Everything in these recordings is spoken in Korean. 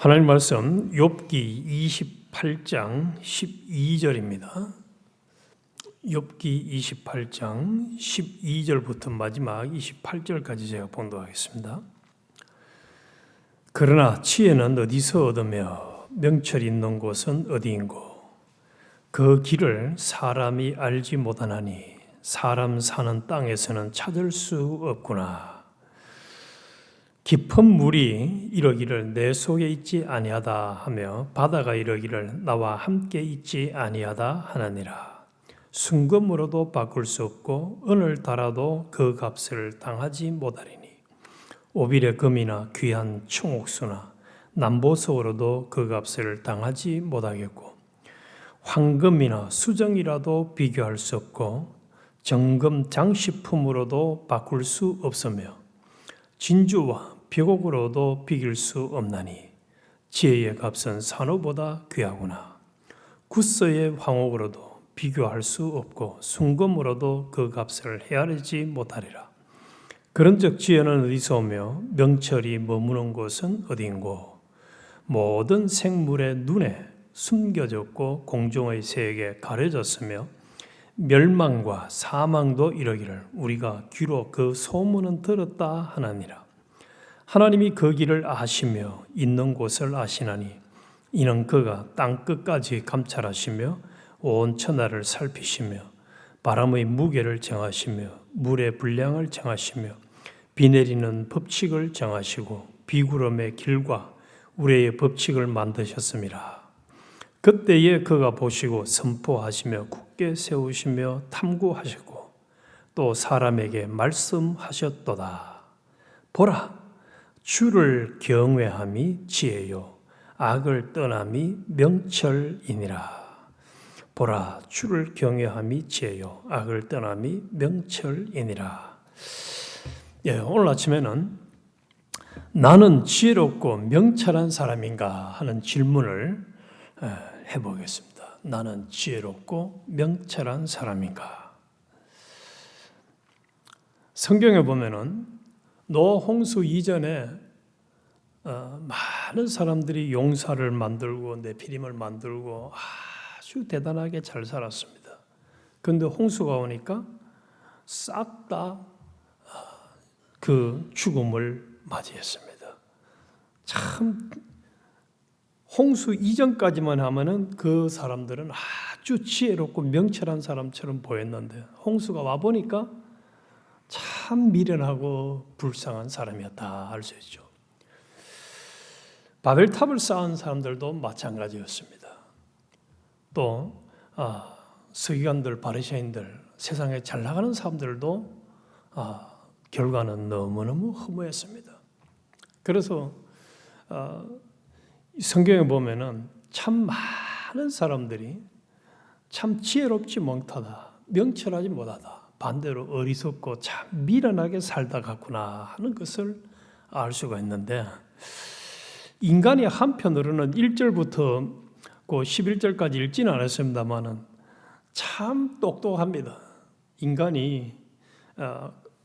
하나님 말씀 욥기 28장 12절입니다. 욥기 28장 12절부터 마지막 28절까지 제가 봉독하겠습니다. 그러나 지혜는 어디서 얻으며 명철이 있는 곳은 어디인고 그 길을 사람이 알지 못하나니 사람 사는 땅에서는 찾을 수 없구나. 깊은 물이 이러기를 내 속에 있지 아니하다 하며 바다가 이러기를 나와 함께 있지 아니하다 하느니라. 순금으로도 바꿀 수 없고 은을 달아도 그 값을 당하지 못하리니 오빌의 금이나 귀한 청옥수나 남보석으로도 그 값을 당하지 못하겠고 황금이나 수정이라도 비교할 수 없고 정금 장식품으로도 바꿀 수 없으며 진주와 벽옥으로도 비길 수 없나니 지혜의 값은 산호보다 귀하구나. 구서의 황옥으로도 비교할 수 없고 순금으로도 그 값을 헤아리지 못하리라. 그런즉 지혜는 어디서 오며 명철이 머무는 곳은 어디인고 모든 생물의 눈에 숨겨졌고 공중의 새에게 가려졌으며 멸망과 사망도 이러기를 우리가 귀로 그 소문은 들었다 하나니라. 하나님이 그 길을 아시며 있는 곳을 아시나니 이는 그가 땅끝까지 감찰하시며 온 천하를 살피시며 바람의 무게를 정하시며 물의 분량을 정하시며 비 내리는 법칙을 정하시고 비구름의 길과 우레의 법칙을 만드셨음이라. 그때에 그가 보시고 선포하시며 굳게 세우시며 탐구하시고 또 사람에게 말씀하셨도다. 보라, 주를 경외함이 지혜요 악을 떠남이 명철이니라. 보라, 주를 경외함이 지혜요 악을 떠남이 명철이니라. 오늘 아침에는 나는 지혜롭고 명철한 사람인가 하는 질문을 해보겠습니다. 나는 지혜롭고 명철한 사람인가? 성경에 보면은 노아 홍수 이전에 많은 사람들이 용사를 만들고 네피림을 만들고 아주 대단하게 잘 살았습니다. 그런데 홍수가 오니까 싹 다 그 죽음을 맞이했습니다. 참 홍수 이전까지만 하면은 그 사람들은 아주 지혜롭고 명철한 사람처럼 보였는데 홍수가 와 보니까 참 미련하고 불쌍한 사람이었다 할 수 있죠. 바벨탑을 쌓은 사람들도 마찬가지였습니다. 또 서기관들, 바리새인들, 세상에 잘 나가는 사람들도 결과는 너무너무 허무했습니다. 그래서 성경에 보면은 참 많은 사람들이 참 지혜롭지 못하다, 명철하지 못하다, 반대로 어리석고 참 미련하게 살다 갔구나 하는 것을 알 수가 있는데 인간이 한편으로는 1절부터 그 11절까지 읽지는 않았습니다만은 참 똑똑합니다. 인간이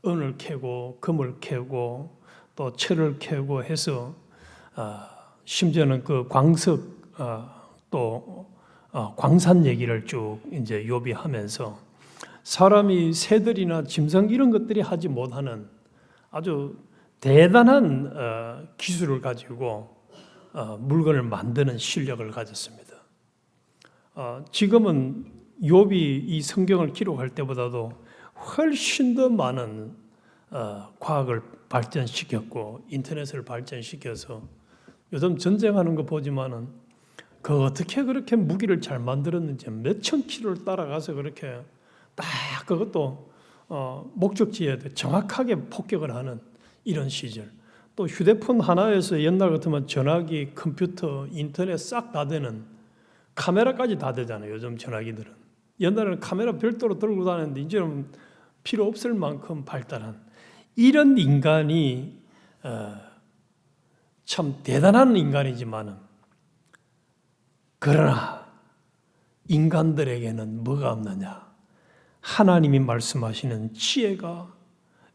은을 캐고 금을 캐고 또 철을 캐고 해서 심지어는 그 광석 또 광산 얘기를 쭉 이제 욥이 하면서 사람이 새들이나 짐승 이런 것들이 하지 못하는 아주 대단한 기술을 가지고 물건을 만드는 실력을 가졌습니다. 지금은 욥이 이 성경을 기록할 때보다도 훨씬 더 많은 과학을 발전시켰고 인터넷을 발전시켜서 요즘 전쟁하는 거 보지만은 그 어떻게 그렇게 무기를 잘 만들었는지 몇천 킬로를 따라가서 그렇게 딱 그것도 목적지에 정확하게 폭격을 하는 이런 시절. 또 휴대폰 하나에서 옛날 같으면 전화기, 컴퓨터, 인터넷 싹 다 되는 카메라까지 다 되잖아요. 요즘 전화기들은. 옛날에는 카메라 별도로 들고 다녔는데 이제는 필요 없을 만큼 발달한 이런 인간이 참 대단한 인간이지만은 그러나 인간들에게는 뭐가 없느냐? 하나님이 말씀하시는 지혜가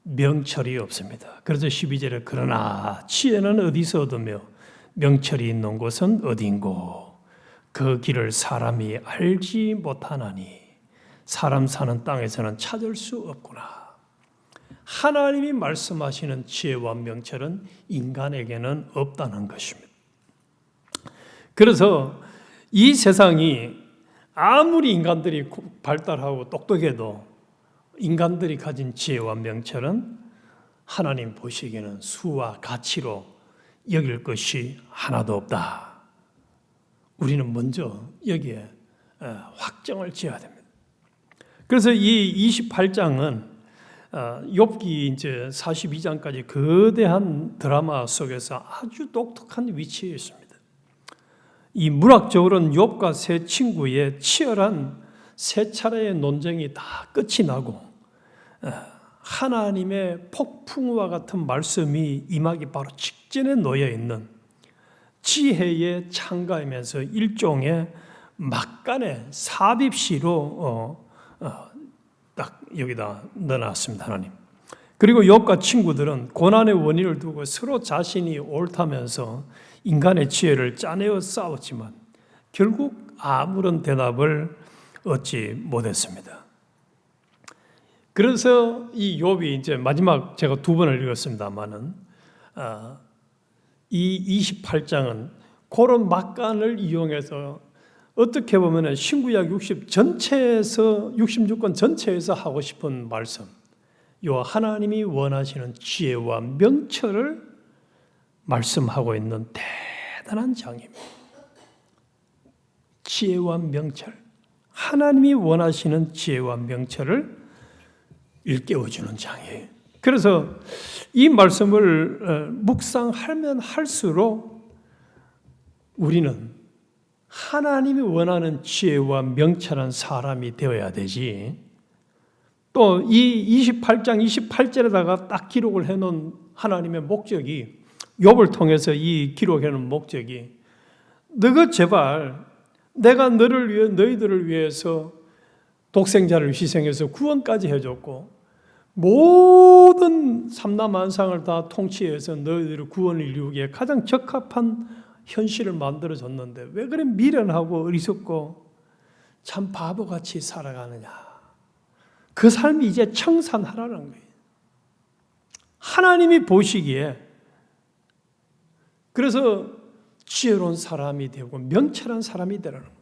명철이 없습니다. 그래서 12절에 그러나 지혜는 어디서 얻으며 명철이 있는 곳은 어딘고 그 길을 사람이 알지 못하나니 사람 사는 땅에서는 찾을 수 없구나. 하나님이 말씀하시는 지혜와 명철은 인간에게는 없다는 것입니다. 그래서 이 세상이 아무리 인간들이 발달하고 똑똑해도 인간들이 가진 지혜와 명철은 하나님 보시기에는 수와 가치로 여길 것이 하나도 없다. 우리는 먼저 여기에 확정을 지어야 됩니다. 그래서 이 28장은 욥기 이제 42장까지 거대한 드라마 속에서 아주 독특한 위치에 있습니다. 이 문학적으로는 욥과 세 친구의 치열한 세 차례의 논쟁이 다 끝이 나고 하나님의 폭풍과 같은 말씀이 임하기 바로 직전에 놓여 있는 지혜의 창가이면서 일종의 막간의 삽입시로 딱 여기다 넣어놨습니다. 하나님. 그리고 욥과 친구들은 고난의 원인을 두고 서로 자신이 옳다면서 인간의 지혜를 짜내어 싸웠지만 결국 아무런 대답을 얻지 못했습니다. 그래서 이 욥이 이제 마지막 제가 두 번을 읽었습니다만은 이 28장은 그런 막간을 이용해서 어떻게 보면 신구약 66권 전체에서 하고 싶은 말씀, 요 하나님이 원하시는 지혜와 명철을 말씀하고 있는 대단한 장입니다. 지혜와 명철, 하나님이 원하시는 지혜와 명철을 일깨워주는 장이에요. 그래서 이 말씀을 묵상하면 할수록 우리는 하나님이 원하는 지혜와 명철한 사람이 되어야 되지, 또 이 28장 28절에다가 딱 기록을 해놓은 하나님의 목적이, 욥을 통해서 이 기록해놓은 목적이, 너가 제발 내가 너를 위해 너희들을 위해서 독생자를 희생해서 구원까지 해줬고 모든 삼라만상을 다 통치해서 너희들의 구원을 이루기에 가장 적합한 현실을 만들어줬는데 왜 그래 미련하고 어리석고 참 바보같이 살아가느냐. 그 삶이 이제 청산하라는 거예요. 하나님이 보시기에. 그래서 지혜로운 사람이 되고 명철한 사람이 되라는 거예요.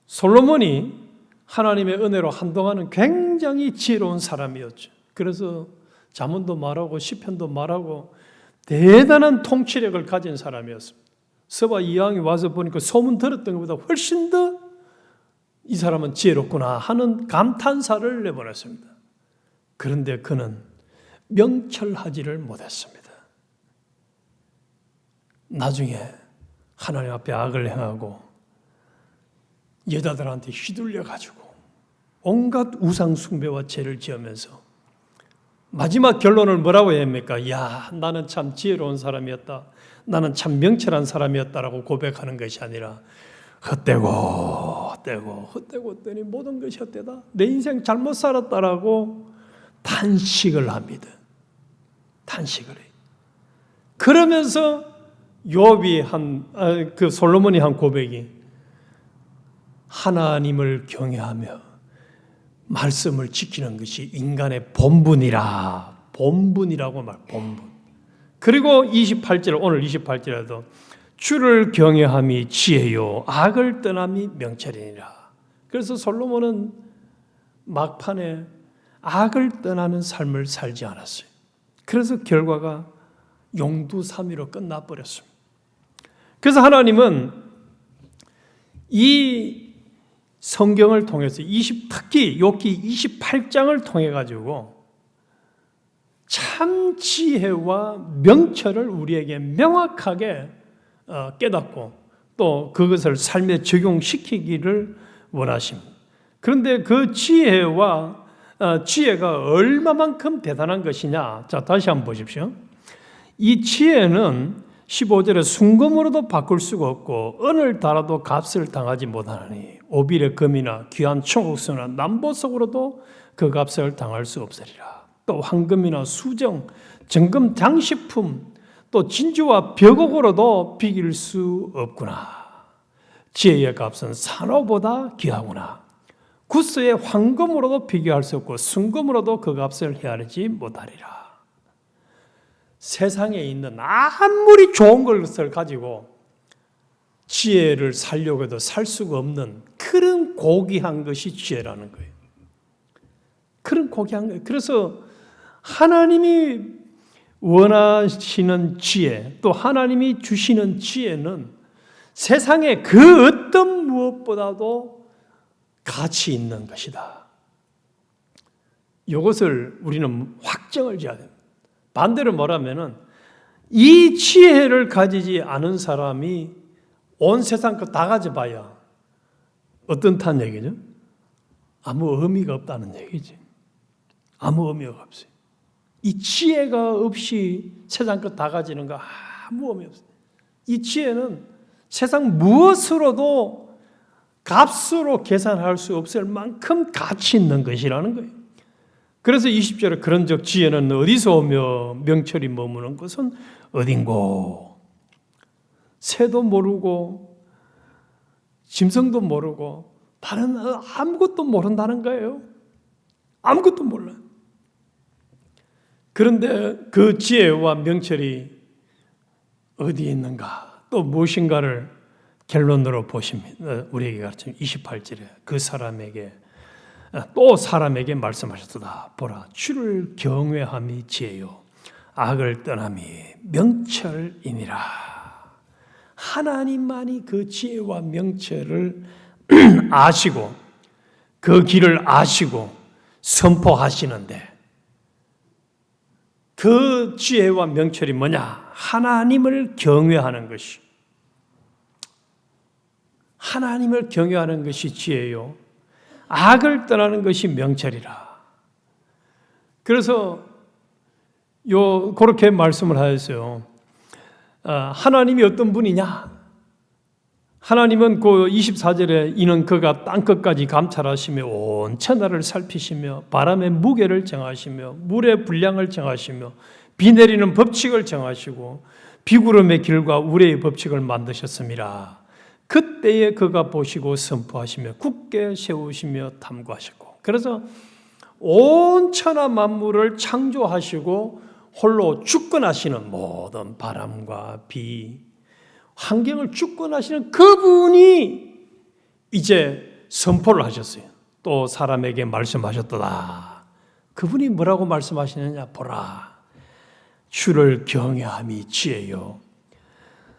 솔로몬이 하나님의 은혜로 한동안은 굉장히 지혜로운 사람이었죠. 그래서 잠언도 말하고 시편도 말하고 대단한 통치력을 가진 사람이었습니다. 서바 이왕이 와서 보니까 소문 들었던 것보다 훨씬 더 이 사람은 지혜롭구나 하는 감탄사를 내보냈습니다. 그런데 그는 명철하지를 못했습니다. 나중에 하나님 앞에 악을 행하고 여자들한테 휘둘려가지고 온갖 우상 숭배와 죄를 지으면서 마지막 결론을 뭐라고 해야 합니까? 야, 나는 참 지혜로운 사람이었다. 나는 참 명철한 사람이었다라고 고백하는 것이 아니라 헛되고 모든 것이 헛되다. 내 인생 잘못 살았다라고 탄식을 합니다. 탄식을 해요. 그러면서 욥이 그 솔로몬이 한 고백이 하나님을 경외하며 말씀을 지키는 것이 인간의 본분이라고 말, 본분. 그리고 28절, 오늘 28절에도 주를 경외함이 지혜요 악을 떠남이 명철이니라. 그래서 솔로몬은 막판에 악을 떠나는 삶을 살지 않았어요. 그래서 결과가 용두사미로 끝나버렸습니다. 그래서 하나님은 이 성경을 통해서 특히 욥기 28장을 통해 가지고 참 지혜와 명철을 우리에게 명확하게 깨닫고 또 그것을 삶에 적용시키기를 원하십니다. 그런데 그 지혜가 얼마만큼 대단한 것이냐? 자, 다시 한번 보십시오. 이 지혜는 15절에 순금으로도 바꿀 수가 없고 은을 달아도 값을 당하지 못하니 오빌의 금이나 귀한 청옥수나 남보석으로도 그 값을 당할 수 없으리라. 또 황금이나 수정, 정금 장식품, 또 진주와 벽옥으로도 비길 수 없구나. 지혜의 값은 산호보다 귀하구나. 구스의 황금으로도 비교할 수 없고 순금으로도 그 값을 헤아리지 못하리라. 세상에 있는 아무리 좋은 것을 가지고 지혜를 살려고 해도 살 수가 없는 그런 고귀한 것이 지혜라는 거예요. 그런 고귀한 거예요. 그래서 하나님이 원하시는 지혜, 또 하나님이 주시는 지혜는 세상의 그 어떤 무엇보다도 가치 있는 것이다. 이것을 우리는 확정을 지어야 됩니다. 반대로 말하면은 이 지혜를 가지지 않은 사람이 온 세상 거 다 가져봐야 어떤 얘기죠? 아무 의미가 없다는 얘기지. 아무 의미가 없어요. 이 지혜가 없이 세상 거 다 가지는 거 아무 의미 없어요. 이 지혜는 세상 무엇으로도 값으로 계산할 수 없을 만큼 가치 있는 것이라는 거예요. 그래서 20절에 그런즉 지혜는 어디서 오며 명철이 머무는 것은 어딘고. 새도 모르고 짐승도 모르고 다른 아무것도 모른다는 거예요. 아무것도 몰라요. 그런데 그 지혜와 명철이 어디에 있는가, 또 무엇인가를 결론으로 보십니다. 우리에게 가르쳐 28절에 그 사람에게 또 사람에게 말씀하셨도다. 보라, 주를 경외함이 지혜요 악을 떠남이 명철이니라. 하나님만이 그 지혜와 명철을 아시고 그 길을 아시고 선포하시는데, 그 지혜와 명철이 뭐냐? 하나님을 경외하는 것이, 하나님을 경외하는 것이 지혜요 악을 떠나는 것이 명철이라. 그래서 그렇게 말씀을 하였어요. 하나님이 어떤 분이냐? 하나님은 그 24절에 이는 그가 땅끝까지 감찰하시며 온 천하를 살피시며 바람의 무게를 정하시며 물의 분량을 정하시며 비 내리는 법칙을 정하시고 비구름의 길과 우레의 법칙을 만드셨습니다. 그때에 그가 보시고 선포하시며 굳게 세우시며 탐구하셨고. 그래서 온 천하 만물을 창조하시고 홀로 주권하시는 모든 바람과 비, 환경을 주권하시는 그분이 이제 선포를 하셨어요. 또 사람에게 말씀하셨도다. 그분이 뭐라고 말씀하시느냐? 보라, 주를 경외함이 지혜요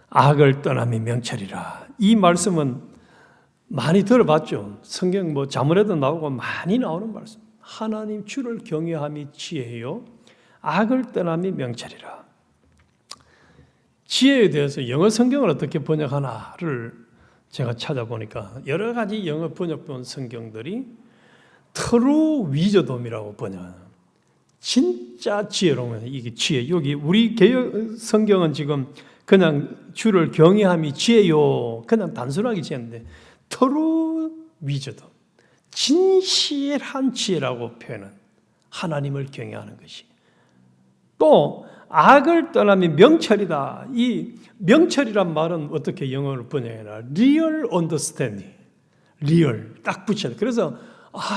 악을 떠남이 명철이라. 이 말씀은 많이 들어봤죠. 성경 자문에도 나오고 많이 나오는 말씀. 하나님 주를 경외함이 지혜요 악을 떠남이 명철이라. 지혜에 대해서 영어 성경을 어떻게 번역하나를 제가 찾아보니까 여러 가지 영어 번역본 성경들이 트루 위저돔이라고 번역하는, 진짜 지혜로운, 이게 지혜. 여기 우리 개역 성경은 지금 그냥 주를 경외함이 지혜요, 그냥 단순하게 지혜인데 트루 위저돔, 진실한 지혜라고 표현은 하나님을 경외하는 것이. 또 악을 떠나면 명철이다. 이 명철이란 말은 어떻게 영어로 번역해라? Real understanding. 리얼 딱 붙여야 돼. 그래서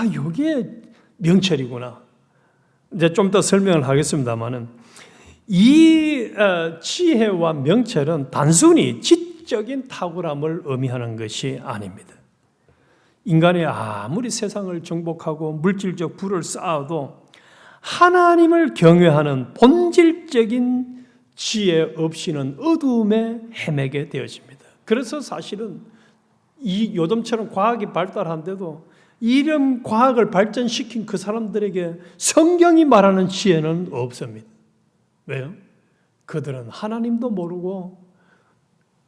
이게 명철이구나. 이제 좀 더 설명을 하겠습니다만은 이 지혜와 명철은 단순히 지적인 탁월함을 의미하는 것이 아닙니다. 인간이 아무리 세상을 정복하고 물질적 부를 쌓아도 하나님을 경외하는 본질적인 지혜 없이는 어두움에 헤매게 되어집니다. 그래서 사실은 이 요즘처럼 과학이 발달한데도 이런 과학을 발전시킨 그 사람들에게 성경이 말하는 지혜는 없습니다. 왜요? 그들은 하나님도 모르고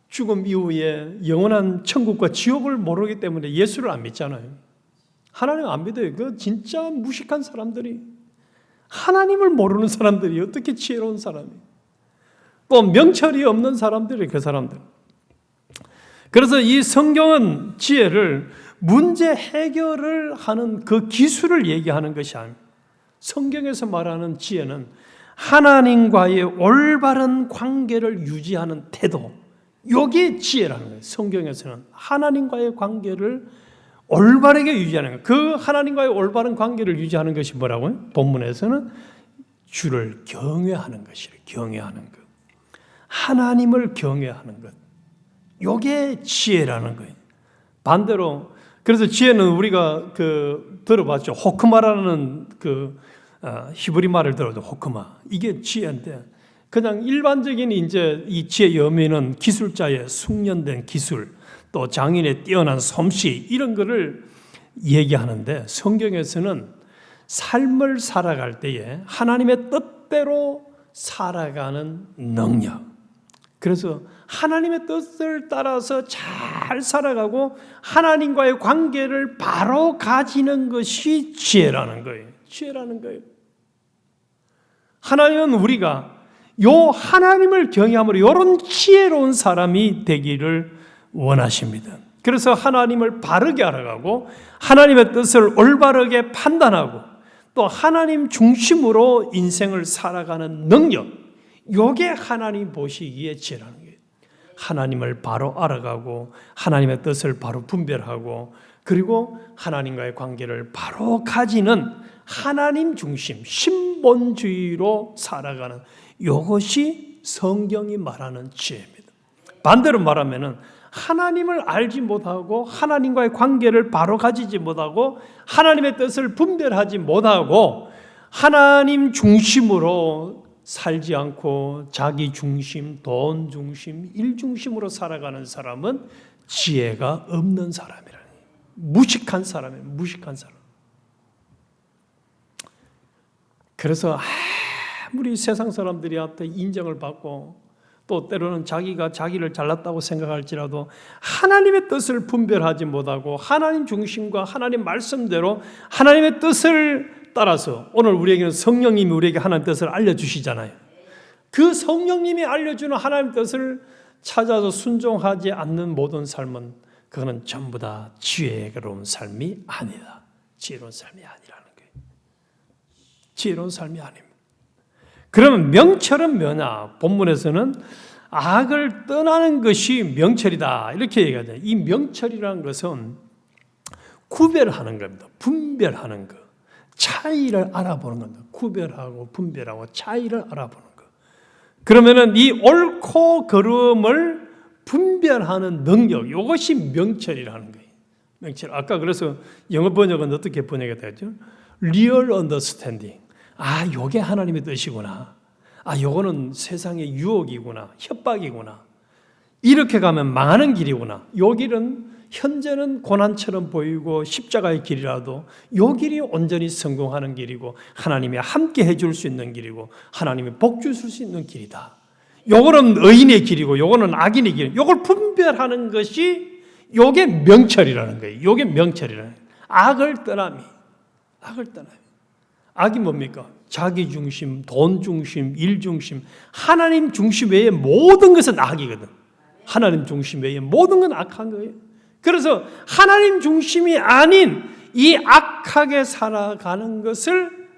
죽음 이후에 영원한 천국과 지옥을 모르기 때문에 예수를 안 믿잖아요. 하나님 안 믿어요. 그 진짜 무식한 사람들이, 하나님을 모르는 사람들이 어떻게 지혜로운 사람이에요? 또 명철이 없는 사람들이 그 사람들. 그래서 이 성경은 지혜를 문제 해결을 하는 그 기술을 얘기하는 것이 아닙니다. 성경에서 말하는 지혜는 하나님과의 올바른 관계를 유지하는 태도, 이게 지혜라는 거예요. 성경에서는 하나님과의 관계를 올바르게 유지하는 거예요. 그 하나님과의 올바른 관계를 유지하는 것이 뭐라고요? 본문에서는 주를 경외하는 것이래요. 경외하는 것. 하나님을 경외하는 것. 이게 지혜라는 거예요. 반대로 그래서 지혜는 우리가 들어봤죠. 호크마라는 히브리 말을 들어도 호크마. 이게 지혜인데 그냥 일반적인 이제 이 지혜의 의미는 기술자의 숙련된 기술, 또 장인의 뛰어난 솜씨 이런 거를 얘기하는데 성경에서는 삶을 살아갈 때에 하나님의 뜻대로 살아가는 능력. 그래서 하나님의 뜻을 따라서 잘 살아가고 하나님과의 관계를 바로 가지는 것이 지혜라는 거예요. 지혜라는 거예요. 하나님은 우리가 요 하나님을 경외함으로 이런 지혜로운 사람이 되기를 원하십니다. 그래서 하나님을 바르게 알아가고 하나님의 뜻을 올바르게 판단하고 또 하나님 중심으로 인생을 살아가는 능력, 이게 하나님 보시기에 지혜라는 거예요. 하나님을 바로 알아가고 하나님의 뜻을 바로 분별하고 그리고 하나님과의 관계를 바로 가지는 하나님 중심, 신본주의로 살아가는 이것이 성경이 말하는 지혜입니다. 반대로 말하면 하나님을 알지 못하고 하나님과의 관계를 바로 가지지 못하고 하나님의 뜻을 분별하지 못하고 하나님 중심으로 살지 않고 자기 중심, 돈 중심, 일 중심으로 살아가는 사람은 지혜가 없는 사람이라니. 무식한 사람이에요. 무식한 사람. 그래서 아무리 세상 사람들한테 인정을 받고 또 때로는 자기가 자기를 잘났다고 생각할지라도 하나님의 뜻을 분별하지 못하고 하나님 중심과 하나님 말씀대로 하나님의 뜻을 따라서 오늘 우리에게는 성령님이 우리에게 하나님의 뜻을 알려주시잖아요. 그 성령님이 알려주는 하나님의 뜻을 찾아서 순종하지 않는 모든 삶은 그거는 전부 다 지혜로운 삶이 아니다. 지혜로운 삶이 아니라는 거예요. 지혜로운 삶이 아닙니다. 그러면 명철은 뭐냐? 본문에서는 악을 떠나는 것이 명철이다 이렇게 얘기하잖아요. 이 명철이라는 것은 구별하는 겁니다. 분별하는 것. 차이를 알아보는 겁니다. 구별하고 분별하고 차이를 알아보는 것. 그러면은 이 옳고 그름을 분별하는 능력, 이것이 명철이라는 거예요. 명철. 아까 그래서 영어 번역은 어떻게 번역이 되죠? Real understanding. 아, 요게 하나님의 뜻이구나. 아, 요거는 세상의 유혹이구나. 협박이구나. 이렇게 가면 망하는 길이구나. 요 길은 현재는 고난처럼 보이고 십자가의 길이라도 요 길이 온전히 성공하는 길이고 하나님이 함께 해줄 수 있는 길이고 하나님이 복 주실 수 있는 길이다. 요거는 의인의 길이고 요거는 악인의 길. 요걸 분별하는 것이 요게 명철이라는 거예요. 요게 명철이라는 거예요. 악을 떠남이. 악을 떠남이. 악이 뭡니까? 자기 중심, 돈 중심, 일 중심, 하나님 중심 외에 모든 것은 악이거든. 하나님 중심 외에 모든 건 악한 거예요. 그래서 하나님 중심이 아닌 이 악하게 살아가는 것을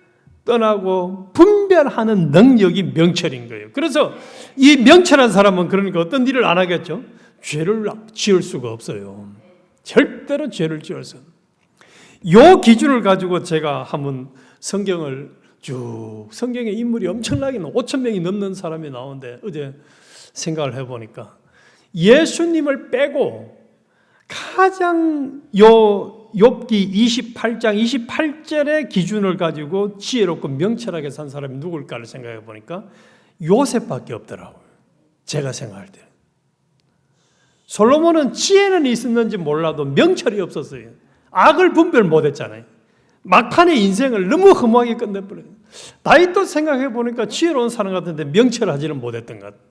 떠나고 분별하는 능력이 명철인 거예요. 그래서 이 명철한 사람은 그러니까 어떤 일을 안 하겠죠? 죄를 지을 수가 없어요. 절대로 죄를 지을 수 없어요. 이 기준을 가지고 제가 한번 성경을 쭉 성경에 인물이 엄청나게 5,000명이 넘는 사람이 나오는데 어제 생각을 해보니까 예수님을 빼고 가장 욥기 28장 28절의 기준을 가지고 지혜롭고 명철하게 산 사람이 누굴까를 생각해 보니까 요셉밖에 없더라고요. 제가 생각할 때. 솔로몬은 지혜는 있었는지 몰라도 명철이 없었어요. 악을 분별 못했잖아요. 막판에 인생을 너무 허무하게 끝내버려요. 다윗도 생각해 보니까 지혜로운 사람 같은데 명철하지는 못했던 것 같아요.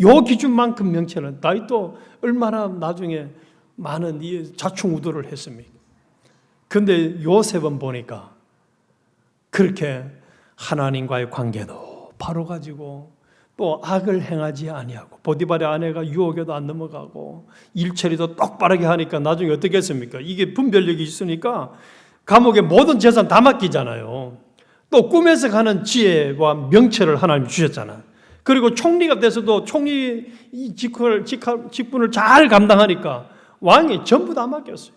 요 기준만큼 명철은 다윗도 얼마나 나중에 많은 자충우돌을 했습니까? 그런데 요셉은 보니까 그렇게 하나님과의 관계도 바로 가지고 또 악을 행하지 아니하고 보디발의 아내가 유혹에도 안 넘어가고 일처리도 똑바르게 하니까 나중에 어떻게 했습니까? 이게 분별력이 있으니까 감옥에 모든 재산 다 맡기잖아요. 또 꿈에서 가는 지혜와 명철을 하나님 주셨잖아. 그리고 총리가 돼서도 총리 직분을 잘 감당하니까 왕이 전부 다 맡겼어요.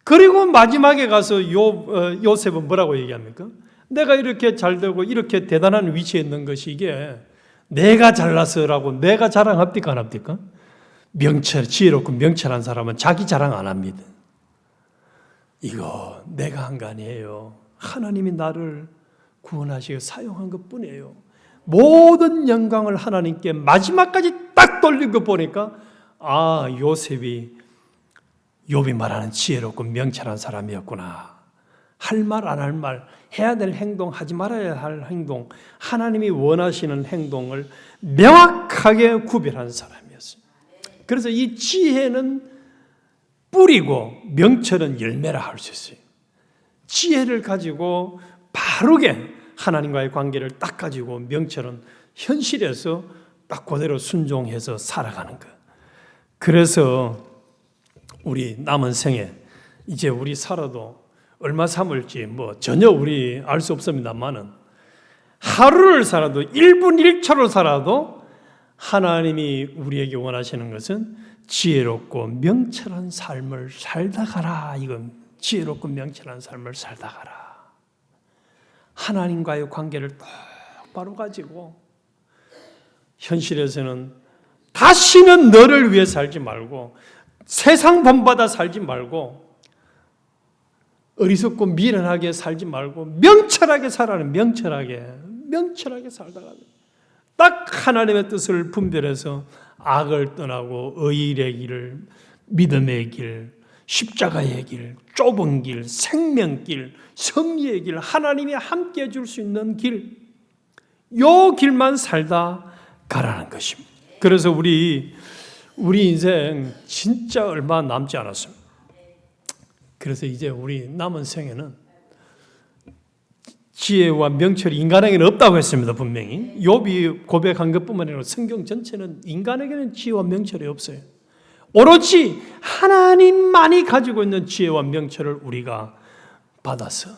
그리고 마지막에 가서 요셉은 뭐라고 얘기합니까? 내가 이렇게 잘 되고 이렇게 대단한 위치에 있는 것이 이게 내가 잘나서라고 내가 자랑합니까 안 합니까? 지혜롭고 명철한 사람은 자기 자랑 안 합니다. 이거 내가 한 거 아니에요. 하나님이 나를 구원하시고 사용한 것뿐이에요. 모든 영광을 하나님께 마지막까지 딱 돌린 거 보니까 요셉이 욥이 말하는 지혜롭고 명철한 사람이었구나. 할 말 안 할 말, 해야 될 행동, 하지 말아야 할 행동, 하나님이 원하시는 행동을 명확하게 구별한 사람이었어요. 그래서 이 지혜는 뿌리고 명철은 열매라 할 수 있어요. 지혜를 가지고 바르게 하나님과의 관계를 딱 가지고 명철은 현실에서 딱 그대로 순종해서 살아가는 것. 그래서 우리 남은 생에 이제 우리 살아도 얼마 삼을지 전혀 우리 알 수 없습니다만은 하루를 살아도 1분 1초를 살아도 하나님이 우리에게 원하시는 것은 지혜롭고 명철한 삶을 살다 가라. 이건 지혜롭고 명철한 삶을 살다 가라. 하나님과의 관계를 똑바로 가지고 현실에서는 다시는 너를 위해 살지 말고 세상 본받아 살지 말고 어리석고 미련하게 살지 말고 명철하게 살아는 명철하게 살다가 딱 하나님의 뜻을 분별해서 악을 떠나고 의의 길, 믿음의 길, 십자가의 길, 좁은 길, 생명길, 승리의 길, 하나님이 함께 해줄 수 있는 길, 요 길만 살다 가라는 것입니다. 그래서 우리 인생 진짜 얼마 남지 않았습니다. 그래서 이제 우리 남은 생에는 지혜와 명철이 인간에게는 없다고 했습니다. 분명히 욥이 고백한 것뿐만 아니라 성경 전체는 인간에게는 지혜와 명철이 없어요. 오로지 하나님만이 가지고 있는 지혜와 명철을 우리가 받아서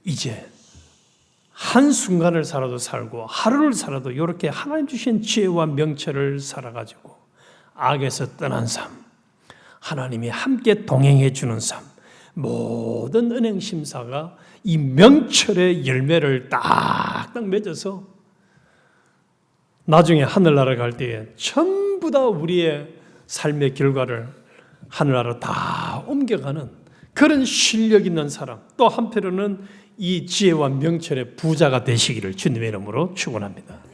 이제 한순간을 살아도 살고 하루를 살아도 이렇게 하나님 주신 지혜와 명철을 살아가지고 악에서 떠난 삶, 하나님이 함께 동행해 주는 삶, 모든 은행 심사가 이 명철의 열매를 딱딱 맺어서 나중에 하늘나라 갈 때에 전부 다 우리의 삶의 결과를 하늘나라로 다 옮겨가는 그런 실력 있는 사람, 또 한편으로는 이 지혜와 명철의 부자가 되시기를 주님의 이름으로 축원합니다.